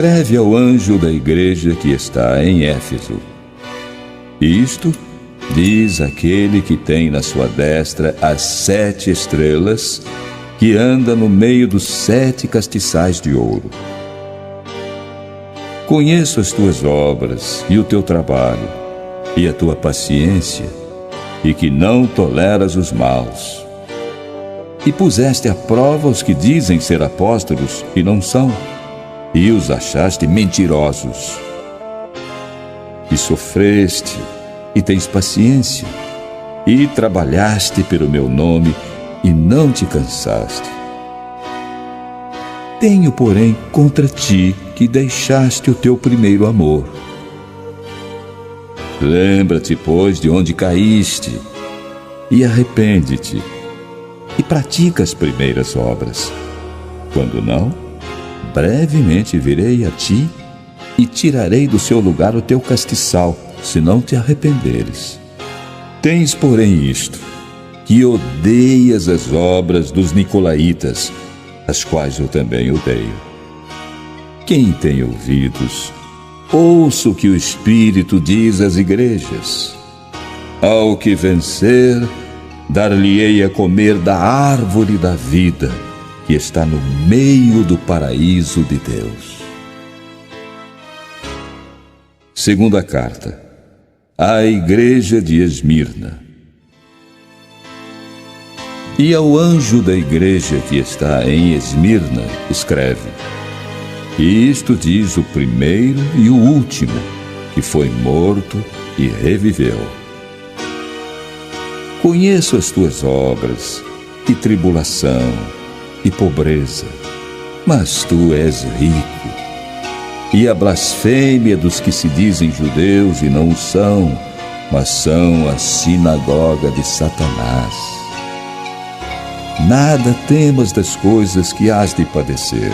Escreve ao anjo da igreja que está em Éfeso. Isto diz aquele que tem na sua destra as 7 estrelas, que anda no meio dos 7 castiçais de ouro. Conheço as tuas obras e o teu trabalho, e a tua paciência, e que não toleras os maus. E puseste à prova os que dizem ser apóstolos e não são, e os achaste mentirosos. E sofreste, e tens paciência, e trabalhaste pelo meu nome, e não te cansaste. Tenho, porém, contra ti que deixaste o teu primeiro amor. Lembra-te, pois, de onde caíste, e arrepende-te, e pratica as primeiras obras. Quando não, brevemente virei a ti e tirarei do seu lugar o teu castiçal, se não te arrependeres. Tens, porém, isto, que odeias as obras dos nicolaítas, as quais eu também odeio. Quem tem ouvidos, ouça o que o Espírito diz às igrejas. Ao que vencer, dar-lhe-ei a comer da árvore da vida, que está no meio do paraíso de Deus. Segunda carta à igreja de Esmirna. E ao anjo da igreja que está em Esmirna, escreve: Isto diz o primeiro e o último, que foi morto e reviveu. Conheço as tuas obras, e tribulação, e pobreza, mas tu és rico. E a blasfêmia dos que se dizem judeus e não o são, mas são a sinagoga de Satanás. Nada temas das coisas que hás de padecer.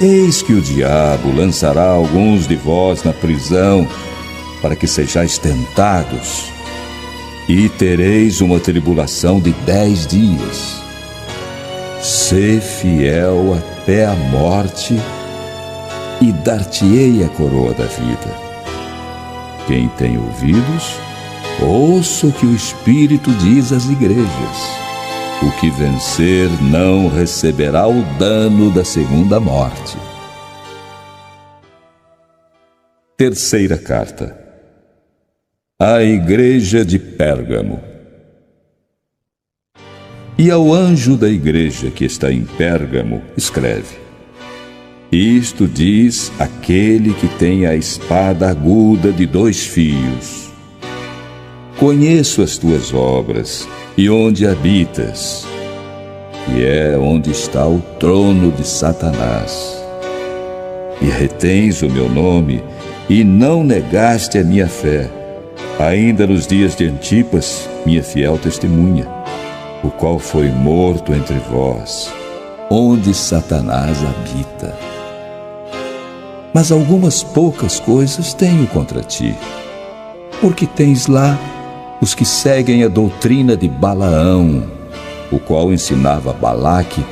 Eis que o diabo lançará alguns de vós na prisão, para que sejais tentados, e tereis uma tribulação de 10 dias. Sê fiel até a morte, e dar-te-ei a coroa da vida. Quem tem ouvidos, ouça o que o Espírito diz às igrejas. O que vencer não receberá o dano da segunda morte. Terceira carta à igreja de Pérgamo. E ao anjo da igreja que está em Pérgamo, escreve: Isto diz aquele que tem a espada aguda de 2 fios. Conheço as tuas obras e onde habitas, e é onde está o trono de Satanás. E retens o meu nome, e não negaste a minha fé, ainda nos dias de Antipas, minha fiel testemunha, o qual foi morto entre vós, onde Satanás habita. Mas algumas poucas coisas tenho contra ti, porque tens lá os que seguem a doutrina de Balaão, o qual ensinava Balaque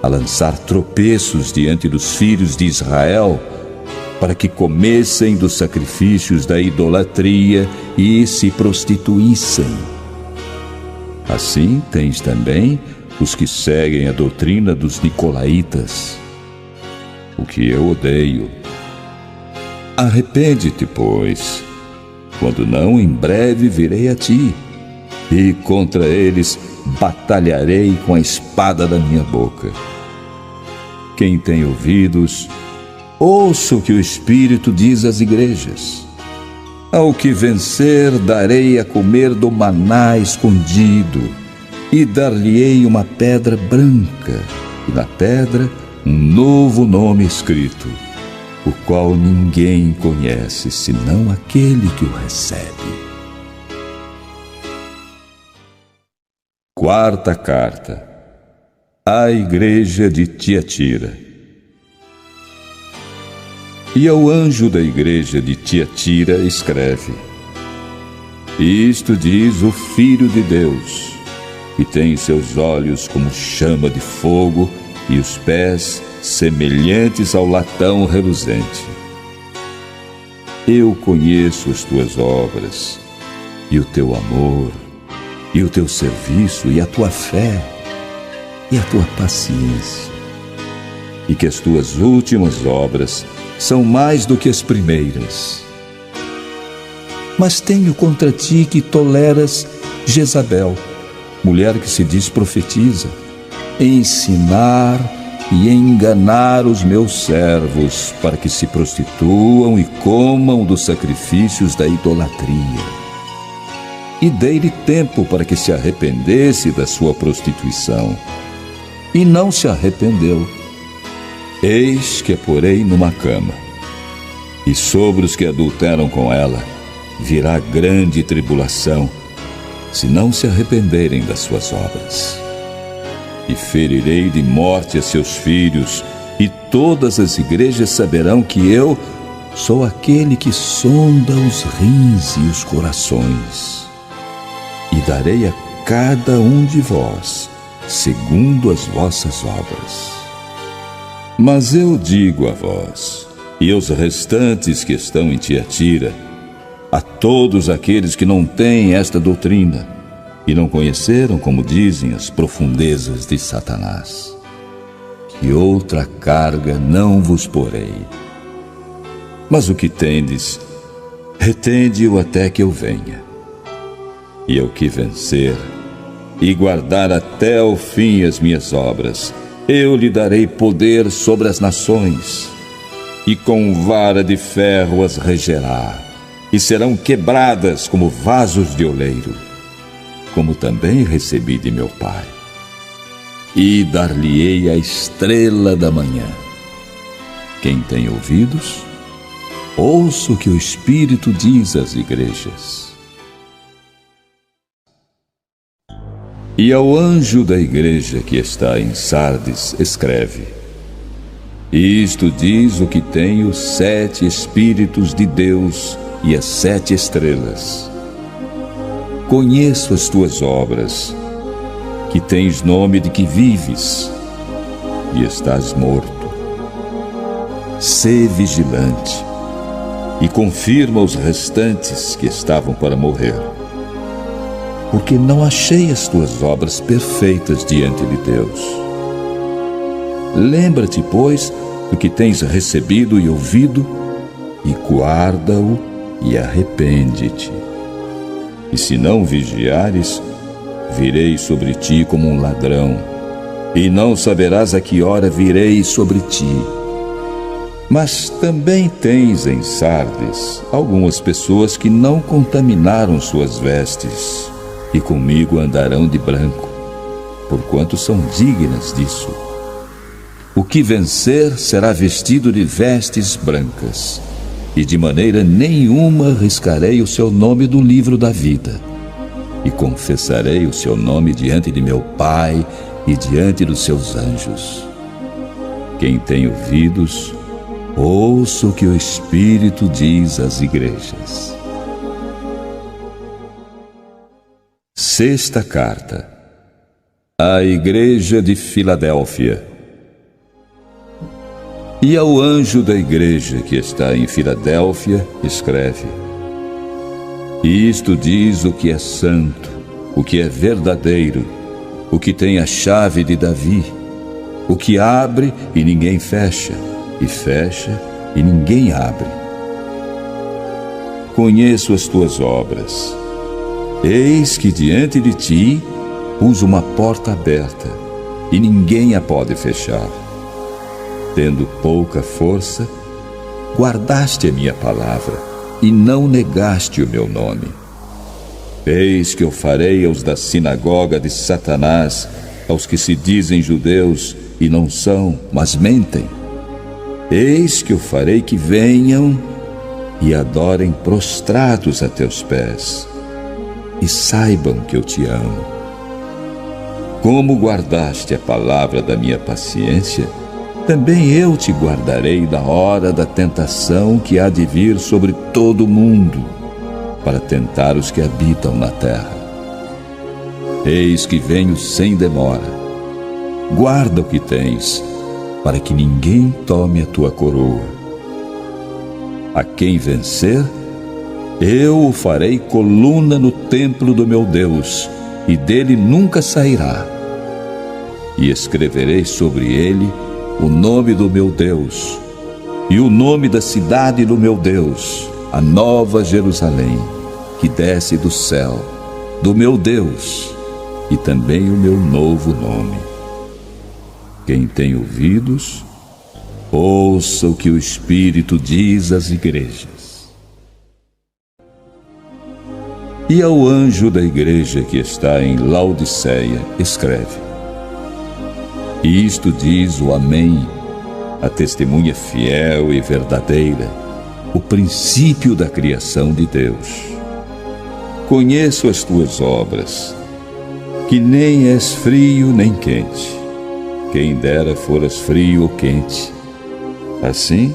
a lançar tropeços diante dos filhos de Israel, para que comessem dos sacrifícios da idolatria e se prostituíssem. Assim tens também os que seguem a doutrina dos nicolaítas, o que eu odeio. Arrepende-te, pois, quando não, em breve virei a ti, e contra eles batalharei com a espada da minha boca. Quem tem ouvidos, ouça o que o Espírito diz às igrejas. Ao que vencer, darei a comer do maná escondido, e dar-lhe-ei uma pedra branca, e na pedra um novo nome escrito, o qual ninguém conhece, senão aquele que o recebe. Quarta carta à igreja de Tiatira. E ao anjo da igreja de Tiatira escreve: Isto diz o Filho de Deus, que tem seus olhos como chama de fogo e os pés semelhantes ao latão reluzente. Eu conheço as tuas obras, e o teu amor, e o teu serviço, e a tua fé, e a tua paciência, e que as tuas últimas obras são mais do que as primeiras. Mas tenho contra ti que toleras Jezabel, mulher que se diz profetiza, ensinar e enganar os meus servos para que se prostituam e comam dos sacrifícios da idolatria. E dei-lhe tempo para que se arrependesse da sua prostituição, e não se arrependeu. Eis que a porei numa cama, e sobre os que adulteram com ela virá grande tribulação, se não se arrependerem das suas obras. E ferirei de morte a seus filhos, e todas as igrejas saberão que eu sou aquele que sonda os rins e os corações. E darei a cada um de vós segundo as vossas obras. Mas eu digo a vós, e aos restantes que estão em Tiatira, a todos aqueles que não têm esta doutrina, e não conheceram, como dizem, as profundezas de Satanás, que outra carga não vos porei. Mas o que tendes, retende-o até que eu venha. E ao que vencer, e guardar até ao fim as minhas obras, eu lhe darei poder sobre as nações, e com vara de ferro as regerá, e serão quebradas como vasos de oleiro, como também recebi de meu Pai. E dar-lhe-ei a estrela da manhã. Quem tem ouvidos, ouça o que o Espírito diz às igrejas. E ao anjo da igreja que está em Sardes, escreve: Isto diz o que tem os 7 Espíritos de Deus e as 7 estrelas. Conheço as tuas obras, que tens nome de que vives, e estás morto. Sê vigilante, e confirma os restantes que estavam para morrer, porque não achei as tuas obras perfeitas diante de Deus. Lembra-te, pois, do que tens recebido e ouvido, e guarda-o e arrepende-te. E se não vigiares, virei sobre ti como um ladrão, e não saberás a que hora virei sobre ti. Mas também tens em Sardes algumas pessoas que não contaminaram suas vestes, e comigo andarão de branco, porquanto são dignas disso. O que vencer será vestido de vestes brancas, e de maneira nenhuma riscarei o seu nome do livro da vida, e confessarei o seu nome diante de meu Pai e diante dos seus anjos. Quem tem ouvidos, ouça o que o Espírito diz às igrejas. Sexta carta à igreja de Filadélfia. E ao anjo da igreja que está em Filadélfia, escreve: Isto diz o que é santo, o que é verdadeiro, o que tem a chave de Davi, o que abre e ninguém fecha, e fecha e ninguém abre. Conheço as tuas obras. Eis que diante de ti pus uma porta aberta, e ninguém a pode fechar. Tendo pouca força, guardaste a minha palavra, e não negaste o meu nome. Eis que eu farei aos da sinagoga de Satanás, aos que se dizem judeus e não são, mas mentem. Eis que eu farei que venham e adorem prostrados a teus pés, e saibam que eu te amo. Como guardaste a palavra da minha paciência, também eu te guardarei da hora da tentação que há de vir sobre todo o mundo, para tentar os que habitam na terra. Eis que venho sem demora. guarda o que tens, para que ninguém tome a tua coroa. A quem vencer, eu o farei coluna no templo do meu Deus, e dele nunca sairá. E escreverei sobre ele o nome do meu Deus, e o nome da cidade do meu Deus, a nova Jerusalém, que desce do céu, do meu Deus, e também o meu novo nome. Quem tem ouvidos, ouça o que o Espírito diz às igrejas. E ao anjo da igreja que está em Laodiceia, escreve: Isto diz o Amém, a testemunha fiel e verdadeira, o princípio da criação de Deus. Conheço as tuas obras, que nem és frio nem quente. Quem dera foras frio ou quente. Assim,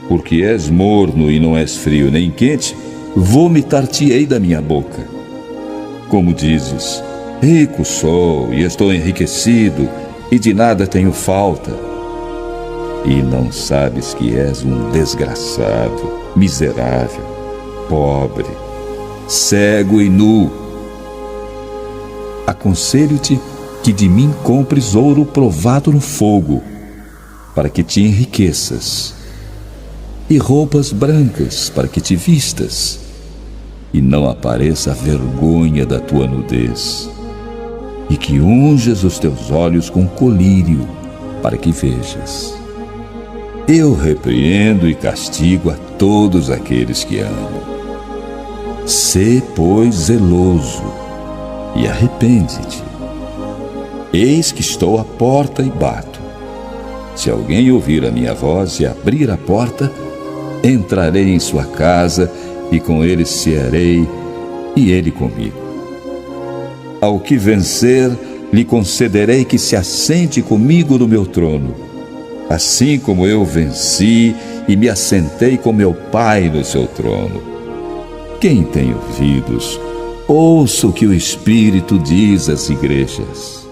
porque és morno e não és frio nem quente, vomitar-te-ei da minha boca. Como dizes, rico sou e estou enriquecido, e de nada tenho falta. E não sabes que és um desgraçado, miserável, pobre, cego e nu. Aconselho-te que de mim compres ouro provado no fogo, para que te enriqueças, e roupas brancas para que te vistas, e não apareça a vergonha da tua nudez, e que unjas os teus olhos com colírio, para que vejas. Eu repreendo e castigo a todos aqueles que amo. Sê, pois, zeloso, e arrepende-te. Eis que estou à porta e bato. Se alguém ouvir a minha voz e abrir a porta, entrarei em sua casa, e com ele cearei, e ele comigo. Ao que vencer, lhe concederei que se assente comigo no meu trono, assim como eu venci e me assentei com meu Pai no seu trono. Quem tem ouvidos, ouça o que o Espírito diz às igrejas.